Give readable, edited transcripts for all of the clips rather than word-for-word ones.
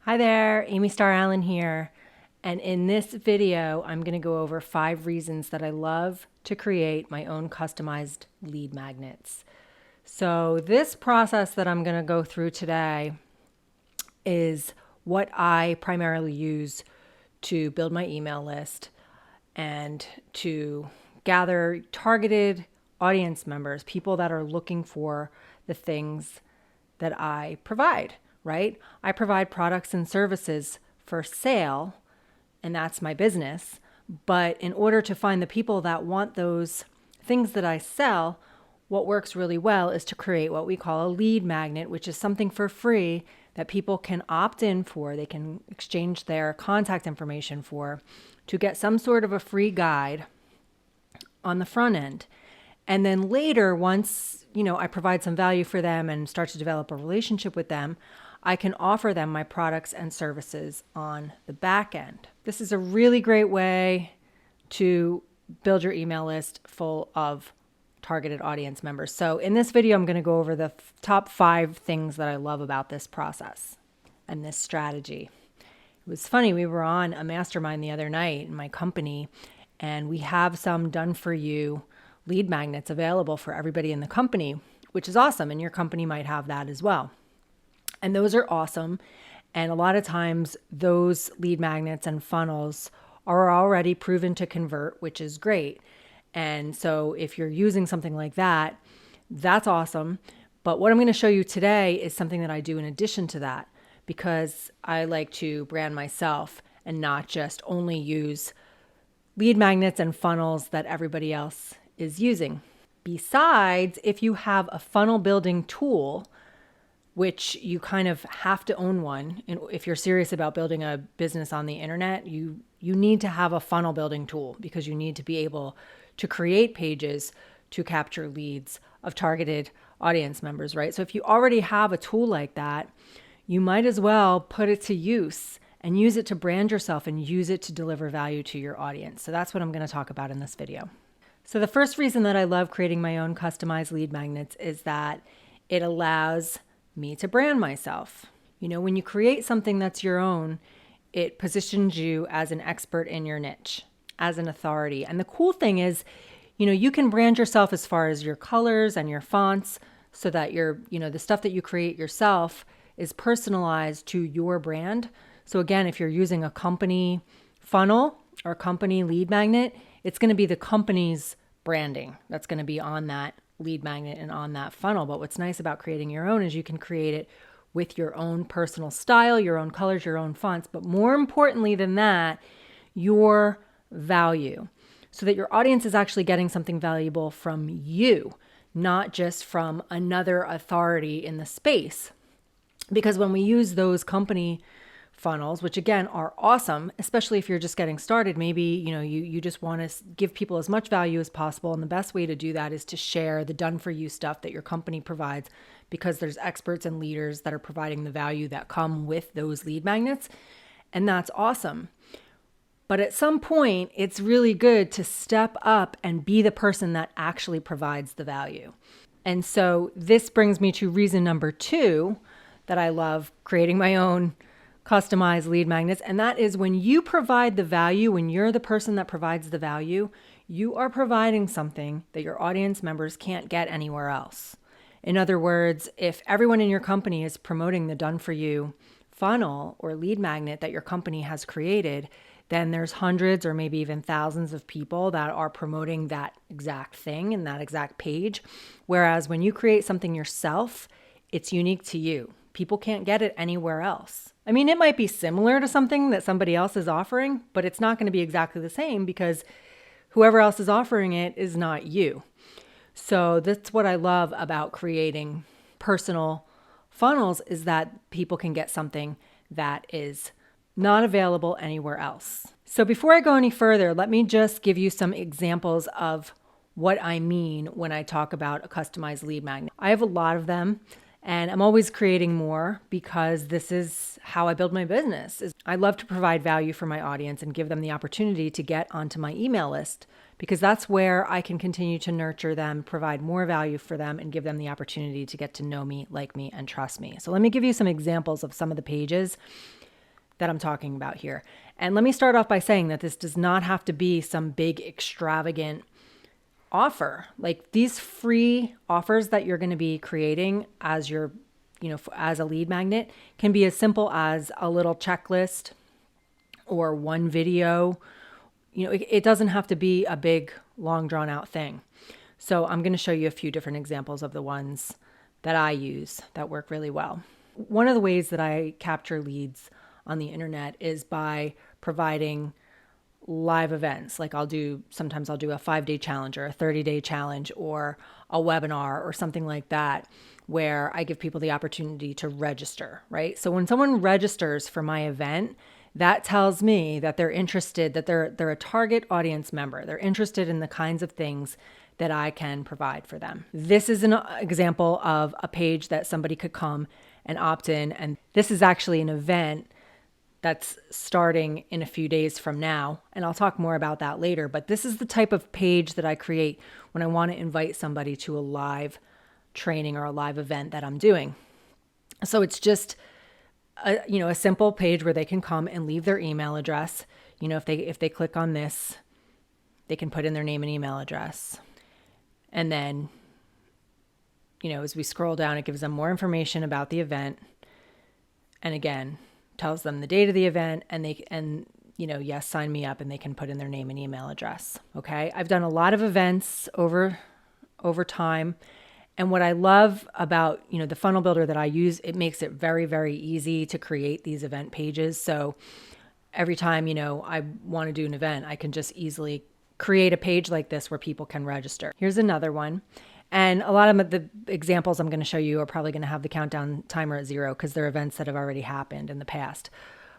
Hi there, Amy Starr Allen here. And in this video, I'm going to go over 5 reasons that I love to create my own customized lead magnets. So this process that I'm going to go through today is what I primarily use to build my email list and to gather targeted audience members, people that are looking for the things that I provide, right? I provide products and services for sale, and that's my business. But in order to find the people that want those things that I sell, what works really well is to create what we call a lead magnet, which is something for free that people can opt in for. They can exchange their contact information for to get some sort of a free guide on the front end. And then later, once, I provide some value for them and start to develop a relationship with them, I can offer them my products and services on the back end. This is a really great way to build your email list full of targeted audience members. So in this video, I'm going to go over the top 5 things that I love about this process and this strategy. It was funny, we were on a mastermind the other night in my company, and we have some done for you lead magnets available for everybody in the company, which is awesome. And your company might have that as well. And those are awesome. And a lot of times those lead magnets and funnels are already proven to convert, which is great. And so if you're using something like that, that's awesome. But what I'm going to show you today is something that I do in addition to that, because I like to brand myself and not just only use lead magnets and funnels that everybody else is using. Besides, if you have a funnel building tool, which you kind of have to own one, and if you're serious about building a business on the internet, you need to have a funnel building tool, because you need to be able to create pages to capture leads of targeted audience members, right? So if you already have a tool like that, you might as well put it to use and use it to brand yourself and use it to deliver value to your audience. So that's what I'm going to talk about in this video. So the first reason that I love creating my own customized lead magnets is that it allows me to brand myself. When you create something that's your own, it positions you as an expert in your niche, as an authority. And the cool thing is, you can brand yourself as far as your colors and your fonts, so that the stuff that you create yourself is personalized to your brand. So again, if you're using a company funnel or company lead magnet, it's going to be the company's branding that's going to be on that lead magnet and on that funnel. But what's nice about creating your own is you can create it with your own personal style, your own colors, your own fonts, but more importantly than that, your value, so that your audience is actually getting something valuable from you, not just from another authority in the space. Because when we use those company funnels, which again are awesome, especially if you're just getting started, maybe you just want to give people as much value as possible, and the best way to do that is to share the done for you stuff that your company provides, because there's experts and leaders that are providing the value that come with those lead magnets, and that's awesome. But at some point, it's really good to step up and be the person that actually provides the value. And so this brings me to reason number 2 that I love creating my own customized lead magnets. And that is, when you provide the value, when you're the person that provides the value, you are providing something that your audience members can't get anywhere else. In other words, if everyone in your company is promoting the done for you funnel or lead magnet that your company has created, then there's hundreds or maybe even thousands of people that are promoting that exact thing in that exact page. Whereas when you create something yourself, it's unique to you. People can't get it anywhere else. I mean, it might be similar to something that somebody else is offering, but it's not going to be exactly the same, because whoever else is offering it is not you. So that's what I love about creating personal funnels, is that people can get something that is not available anywhere else. So before I go any further, let me just give you some examples of what I mean when I talk about a customized lead magnet. I have a lot of them, and I'm always creating more, because this is how I build my business. I love to provide value for my audience and give them the opportunity to get onto my email list, because that's where I can continue to nurture them, provide more value for them, and give them the opportunity to get to know me, like me, and trust me. So let me give you some examples of some of the pages that I'm talking about here. And let me start off by saying that this does not have to be some big extravagant offer. Like these free offers that you're going to be creating as your, as a lead magnet can be as simple as a little checklist or one video. It doesn't have to be a big, long drawn out thing. So I'm going to show you a few different examples of the ones that I use that work really well. One of the ways that I capture leads on the internet is by providing live events. Like sometimes I'll do a 5-day challenge or a 30-day challenge or a webinar or something like that, where I give people the opportunity to register, right? So when someone registers for my event, that tells me that they're interested, that they're a target audience member. They're interested in the kinds of things that I can provide for them. This is an example of a page that somebody could come and opt in. And this is actually an event that's starting in a few days from now. And I'll talk more about that later. But this is the type of page that I create when I want to invite somebody to a live training or a live event that I'm doing. So it's just a simple page where they can come and leave their email address. If they click on this, they can put in their name and email address. And then, as we scroll down, it gives them more information about the event. And again, tells them the date of the event yes, sign me up, and they can put in their name and email address. Okay. I've done a lot of events over time. And what I love about, the funnel builder that I use, it makes it very, very easy to create these event pages. So every time, I want to do an event, I can just easily create a page like this where people can register. Here's another one. And a lot of the examples I'm going to show you are probably going to have the countdown timer at 0 because they're events that have already happened in the past.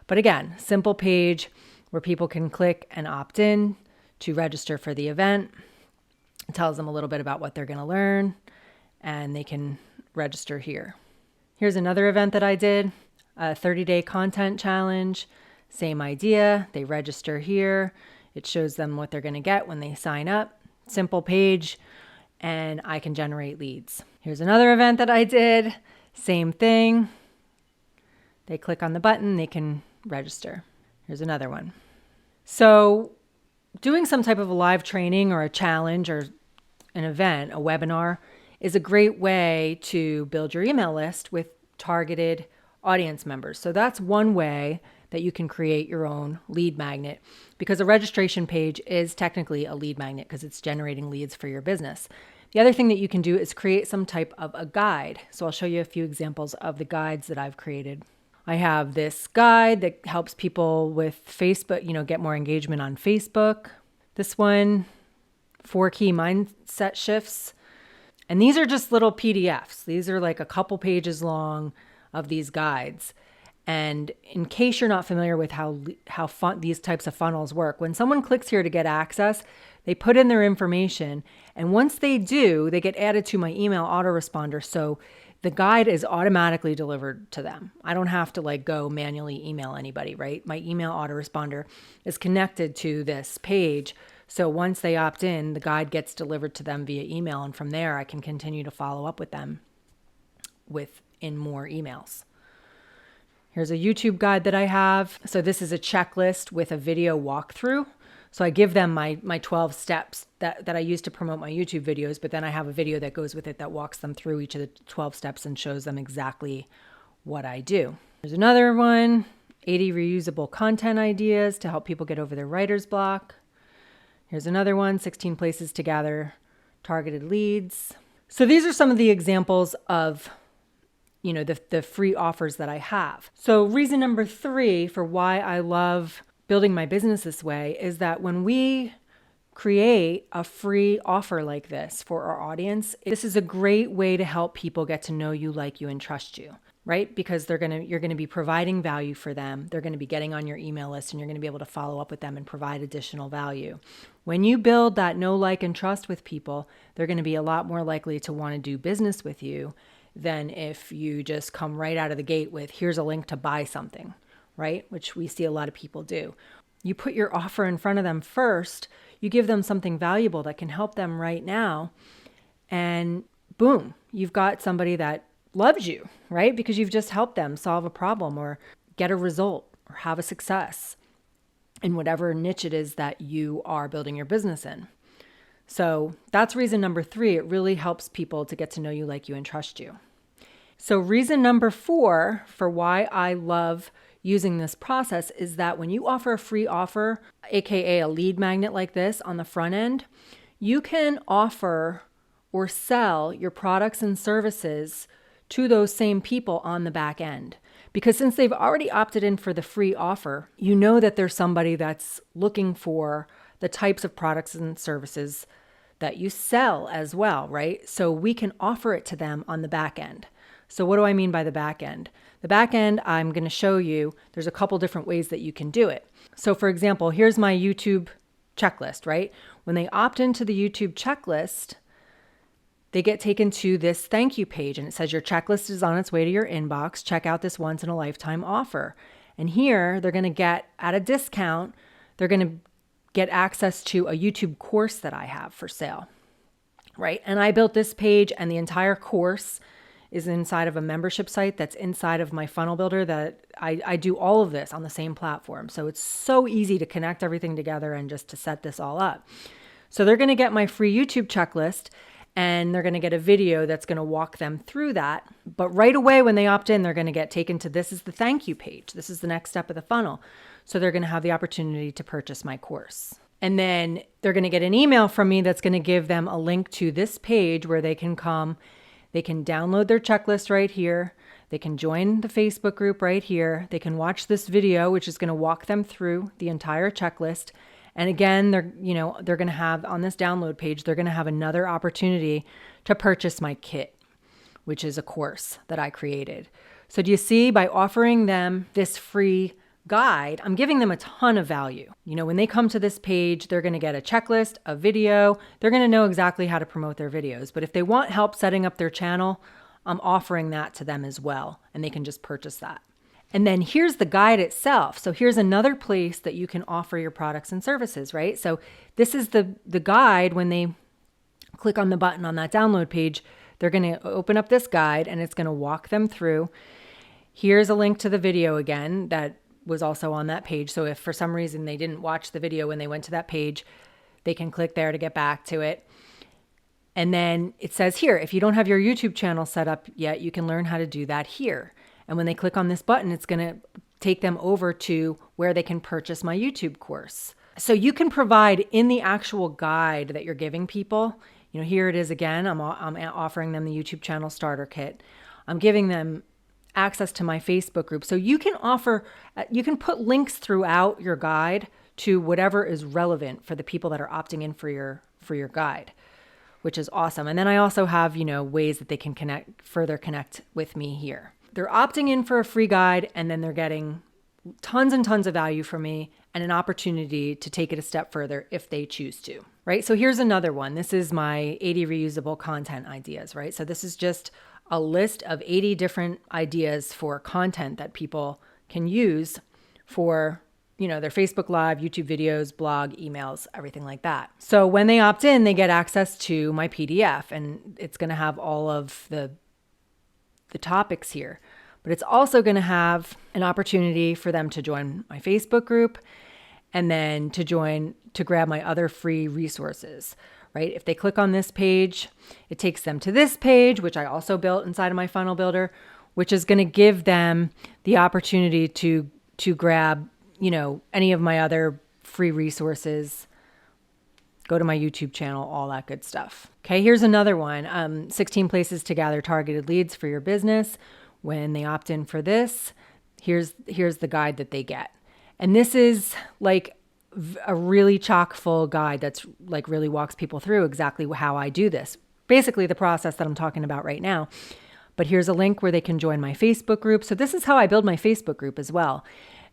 But again, simple page where people can click and opt in to register for the event. It tells them a little bit about what they're going to learn, and they can register here. Here's another event that I did, a 30-day content challenge. Same idea. They register here. It shows them what they're going to get when they sign up. Simple page, and I can generate leads. Here's another event that I did. Same thing. They click on the button, they can register. Here's another one. So doing some type of a live training or a challenge or an event, a webinar, is a great way to build your email list with targeted audience members. So that's one way that you can create your own lead magnet, because a registration page is technically a lead magnet because it's generating leads for your business. The other thing that you can do is create some type of a guide. So I'll show you a few examples of the guides that I've created. I have this guide that helps people with Facebook, get more engagement on Facebook. This one, 4 key mindset shifts. And these are just little PDFs. These are like a couple pages long of these guides. And in case you're not familiar with how these types of funnels work, when someone clicks here to get access, they put in their information. And once they do, they get added to my email autoresponder. So the guide is automatically delivered to them. I don't have to go manually email anybody, right? My email autoresponder is connected to this page. So once they opt in, the guide gets delivered to them via email. And from there, I can continue to follow up with them in more emails. Here's a YouTube guide that I have. So this is a checklist with a video walkthrough. So I give them my 12 steps that I use to promote my YouTube videos, but then I have a video that goes with it that walks them through each of the 12 steps and shows them exactly what I do. There's another one, 80 reusable content ideas to help people get over their writer's block. Here's another one, 16 places to gather targeted leads. So these are some of the examples of the free offers that I have. So reason number 3 for why I love building my business this way is that when we create a free offer like this for our audience, this is a great way to help people get to know you, like you, and trust you, right? Because you're going to be providing value for them. They're going to be getting on your email list, and you're going to be able to follow up with them and provide additional value. When you build that know, like, and trust with people, they're going to be a lot more likely to want to do business with you than if you just come right out of the gate with, here's a link to buy something, right? Which we see a lot of people do. You put your offer in front of them first, you give them something valuable that can help them right now, and boom, you've got somebody that loves you, right? Because you've just helped them solve a problem or get a result or have a success in whatever niche it is that you are building your business in. So that's reason number 3. It really helps people to get to know you, like you, and trust you. So reason number 4 for why I love using this process is that when you offer a free offer, aka a lead magnet like this on the front end, you can offer or sell your products and services to those same people on the back end. Because since they've already opted in for the free offer, you know that there's somebody that's looking for the types of products and services that you sell as well, right? So we can offer it to them on the back end. So what do I mean by the back end? The back end, I'm going to show you, there's a couple different ways that you can do it. So for example, here's my YouTube checklist, right? When they opt into the YouTube checklist, they get taken to this thank you page, and it says your checklist is on its way to your inbox. Check out this once in a lifetime offer. And here they're going to get, at a discount, they're going to get access to a YouTube course that I have for sale, right? And I built this page, and the entire course is inside of a membership site that's inside of my funnel builder that I do all of this on the same platform. So it's so easy to connect everything together and just to set this all up. So they're going to get my free YouTube checklist, and they're going to get a video that's going to walk them through that. But right away when they opt in, they're going to get taken to, this is the thank you page. This is the next step of the funnel. So they're going to have the opportunity to purchase my course. And then they're going to get an email from me that's going to give them a link to this page where they can come, they can download their checklist right here. They can join the Facebook group right here. They can watch this video, which is going to walk them through the entire checklist. And again, they're going to have on this download page, they're going to have another opportunity to purchase my kit, which is a course that I created. So do you see, by offering them this free guide, I'm giving them a ton of value. When they come to this page, they're going to get a checklist, a video. They're going to know exactly how to promote their videos. But if they want help setting up their channel, I'm offering that to them as well, and they can just purchase that. And then here's the guide itself. So here's another place that you can offer your products and services, right? So this is the guide. When they click on the button on that download page, they're going to open up this guide, and it's going to walk them through. Here's a link to the video again that was also on that page. So if for some reason they didn't watch the video when they went to that page, they can click there to get back to it. And then it says here, if you don't have your YouTube channel set up yet, you can learn how to do that here. And when they click on this button, it's going to take them over to where they can purchase my YouTube course. So you can provide in the actual guide that you're giving people. Here it is again. I'm offering them the YouTube channel starter kit. I'm giving them access to my Facebook group. So you can put links throughout your guide to whatever is relevant for the people that are opting in for your guide, which is awesome. And then I also have, ways that they can further connect with me here. They're opting in for a free guide, and then they're getting tons and tons of value from me and an opportunity to take it a step further if they choose to, right? So here's another one. This is my 80 reusable content ideas, right? So this is just a list of 80 different ideas for content that people can use for, their Facebook Live, YouTube videos, blog, emails, everything like that. So when they opt in, they get access to my PDF, and it's going to have all of the topics here. But it's also going to have an opportunity for them to join my Facebook group, and then to grab my other free resources, right? If they click on this page, it takes them to this page, which I also built inside of my funnel builder, which is going to give them the opportunity to grab, any of my other free resources, go to my YouTube channel, all that good stuff. Okay, here's another one. 16 places to gather targeted leads for your business. When they opt in for this, here's the guide that they get. And this is like a really chock full guide that's like really walks people through exactly how I do this. Basically the process that I'm talking about right now. But here's a link where they can join my Facebook group. So this is how I build my Facebook group as well.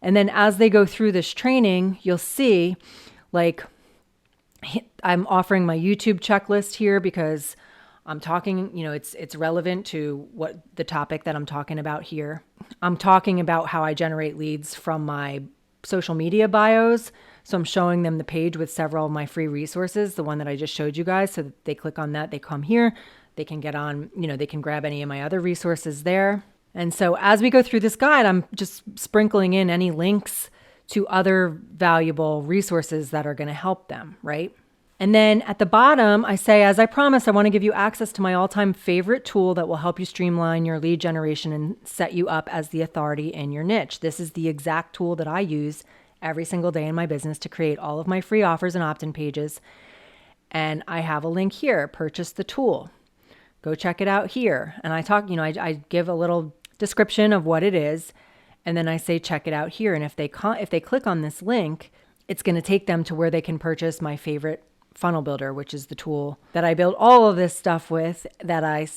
And then as they go through this training, you'll see like I'm offering my YouTube checklist here because I'm talking, it's relevant to what the topic that I'm talking about here. I'm talking about how I generate leads from my social media bios. So I'm showing them the page with several of my free resources, the one that I just showed you guys. So that they click on that, they come here, they can get on, they can grab any of my other resources there. And so as we go through this guide, I'm just sprinkling in any links to other valuable resources that are going to help them, right? And then at the bottom, I say, as I promised, I want to give you access to my all-time favorite tool that will help you streamline your lead generation and set you up as the authority in your niche. This is the exact tool that I use every single day in my business to create all of my free offers and opt-in pages. And I have a link here, purchase the tool. Go check it out here. And I talk, I give a little description of what it is. And then I say, check it out here. And if they click on this link, it's going to take them to where they can purchase my favorite funnel builder, which is the tool that I build all of this stuff with, that I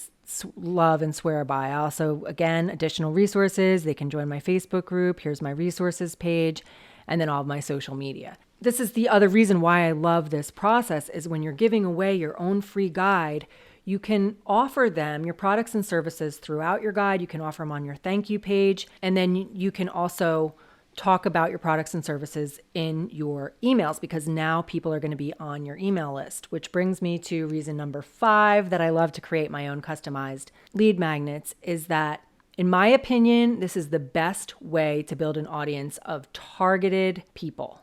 love and swear by. I also, again, additional resources. They can join my Facebook group. Here's my resources page, and then all of my social media. This is the other reason why I love this process, is when you're giving away your own free guide, you can offer them your products and services throughout your guide. You can offer them on your thank you page, and then you can also talk about your products and services in your emails, because now people are going to be on your email list, which brings me to reason number 5 that I love to create my own customized lead magnets, is that, in my opinion, this is the best way to build an audience of targeted people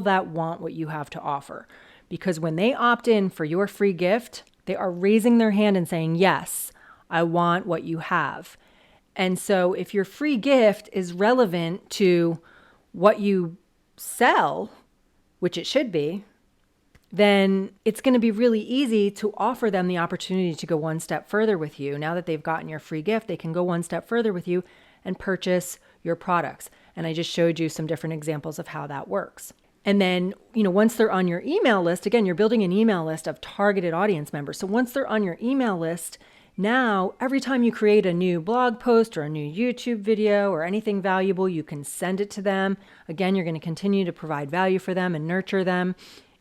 that want what you have to offer. Because when they opt in for your free gift, they are raising their hand and saying, yes, I want what you have. And so if your free gift is relevant to what you sell, which it should be, then it's going to be really easy to offer them the opportunity to go one step further with you. Now that they've gotten your free gift, they can go one step further with you and purchase your products. And I just showed you some different examples of how that works. And then, once they're on your email list, again, you're building an email list of targeted audience members. So once they're on your email list, now, every time you create a new blog post or a new YouTube video or anything valuable, you can send it to them. Again, you're going to continue to provide value for them and nurture them.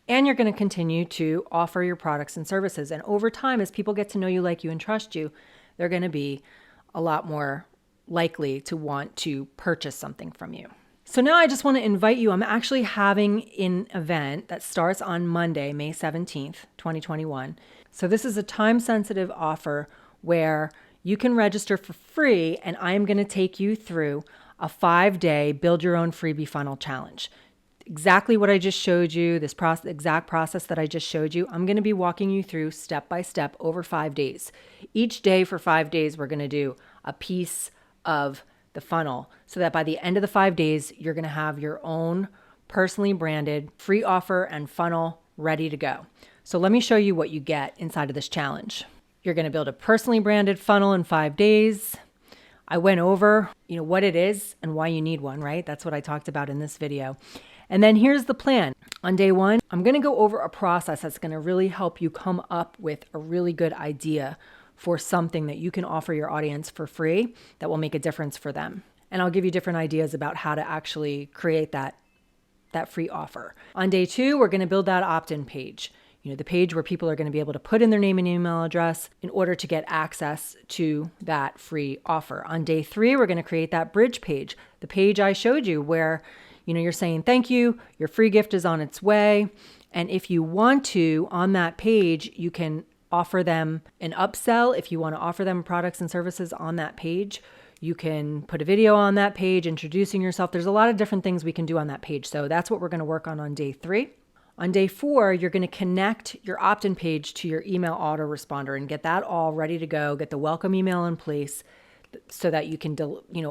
And you're going to continue to offer your products and services. And over time, as people get to know you, like you, and trust you, they're going to be a lot more likely to want to purchase something from you. So now I just want to invite you. I'm actually having an event that starts on Monday, May 17th, 2021. So this is a time-sensitive offer where you can register for free, and I'm going to take you through a 5-day build your own freebie funnel challenge. Exactly what I just showed you, this exact process that I just showed you, I'm going to be walking you through step by step over 5 days. Each day for 5 days, we're going to do a piece of the funnel, so that by the end of the 5 days, you're going to have your own personally branded free offer and funnel ready to go. So let me show you what you get inside of this challenge. You're going to build a personally branded funnel in 5 days. I went over, what it is and why you need one, right? That's what I talked about in this video. And then here's the plan. On day 1, I'm going to go over a process that's going to really help you come up with a really good idea for something that you can offer your audience for free that will make a difference for them. And I'll give you different ideas about how to actually create that free offer. On day 2, we're going to build that opt-in page. The page where people are going to be able to put in their name and email address in order to get access to that free offer. On day 3, we're going to create that bridge page, the page I showed you where, you're saying, thank you, your free gift is on its way. And if you want to, on that page, you can offer them an upsell. If you want to offer them products and services on that page, you can put a video on that page introducing yourself. There's a lot of different things we can do on that page. So that's what we're going to work on day 3. On day 4, you're going to connect your opt-in page to your email autoresponder and get that all ready to go, get the welcome email in place so that you can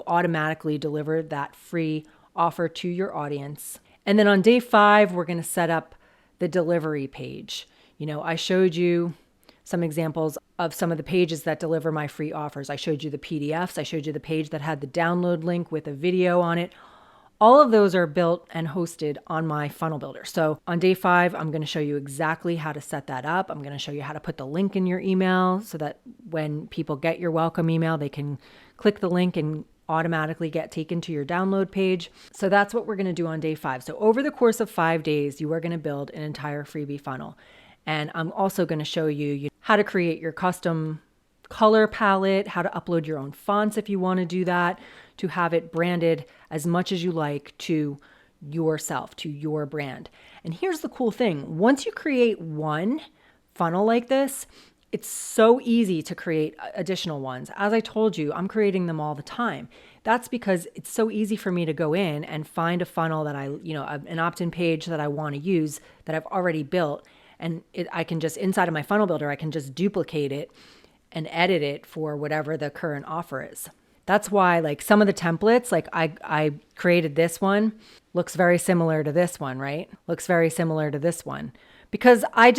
automatically deliver that free offer to your audience. And then on day 5, we're going to set up the delivery page. I showed you some examples of some of the pages that deliver my free offers. I showed you the PDFs. I showed you the page that had the download link with a video on it. All of those are built and hosted on my funnel builder. So on day 5, I'm going to show you exactly how to set that up. I'm going to show you how to put the link in your email so that when people get your welcome email, they can click the link and automatically get taken to your download page. So that's what we're going to do on day 5. So over the course of 5 days, you are going to build an entire freebie funnel. And I'm also going to show you how to create your custom color palette, how to upload your own fonts if you want to do that, to have it branded as much as you like to yourself, to your brand. And here's the cool thing. Once you create one funnel like this, it's so easy to create additional ones. As I told you, I'm creating them all the time. That's because it's so easy for me to go in and find a funnel that an opt-in page that I want to use that I've already built. And I can just, inside of my funnel builder, I can just duplicate it and edit it for whatever the current offer is. That's why, like, some of the templates, like I created this one, looks very similar to this one, right? Looks very similar to this one. Because I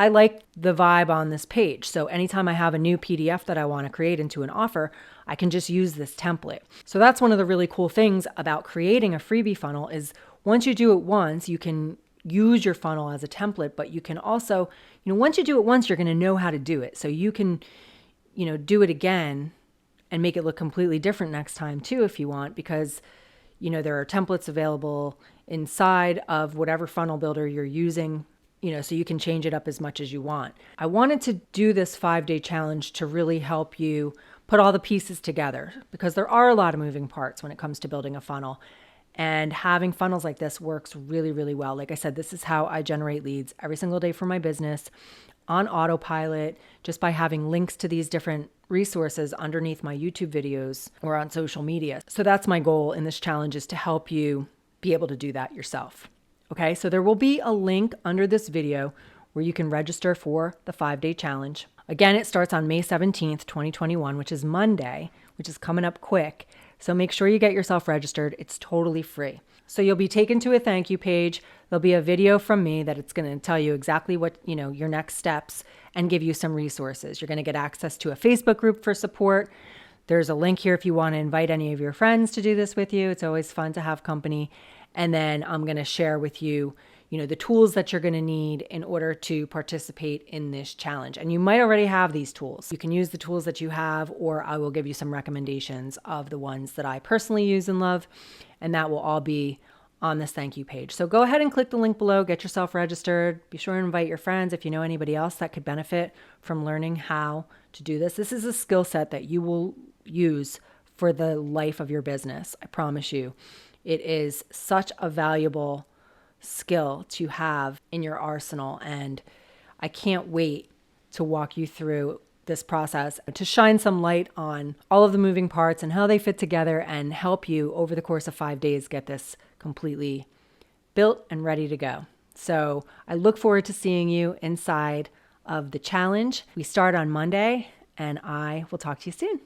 like the vibe on this page. So anytime I have a new PDF that I want to create into an offer, I can just use this template. So that's one of the really cool things about creating a freebie funnel is once you do it once, you can use your funnel as a template, but you can also, once you do it once, you're going to know how to do it. So you can, do it again and make it look completely different next time too, if you want, because, there are templates available inside of whatever funnel builder you're using, so you can change it up as much as you want. I wanted to do this 5-day challenge to really help you put all the pieces together because there are a lot of moving parts when it comes to building a funnel. And having funnels like this works really, really well. Like I said, this is how I generate leads every single day for my business on autopilot, just by having links to these different resources underneath my YouTube videos or on social media. So that's my goal in this challenge, is to help you be able to do that yourself. Okay, so there will be a link under this video where you can register for the 5-day challenge. Again, it starts on May 17th, 2021, which is Monday, which is coming up quick. So make sure you get yourself registered. It's totally free. So you'll be taken to a thank you page. There'll be a video from me that it's going to tell you exactly what, your next steps and give you some resources. You're going to get access to a Facebook group for support. There's a link here if you want to invite any of your friends to do this with you. It's always fun to have company. And then I'm going to share with you, the tools that you're going to need in order to participate in this challenge. And you might already have these tools. You can use the tools that you have, or I will give you some recommendations of the ones that I personally use and love. And that will all be on this thank you page. So go ahead and click the link below, get yourself registered. Be sure to invite your friends if you know anybody else that could benefit from learning how to do this. This is a skill set that you will use for the life of your business. I promise you. It is such a valuable skill to have in your arsenal, and I can't wait to walk you through this process to shine some light on all of the moving parts and how they fit together and help you over the course of 5 days get this completely built and ready to go. So I look forward to seeing you inside of the challenge. We start on Monday, and I will talk to you soon.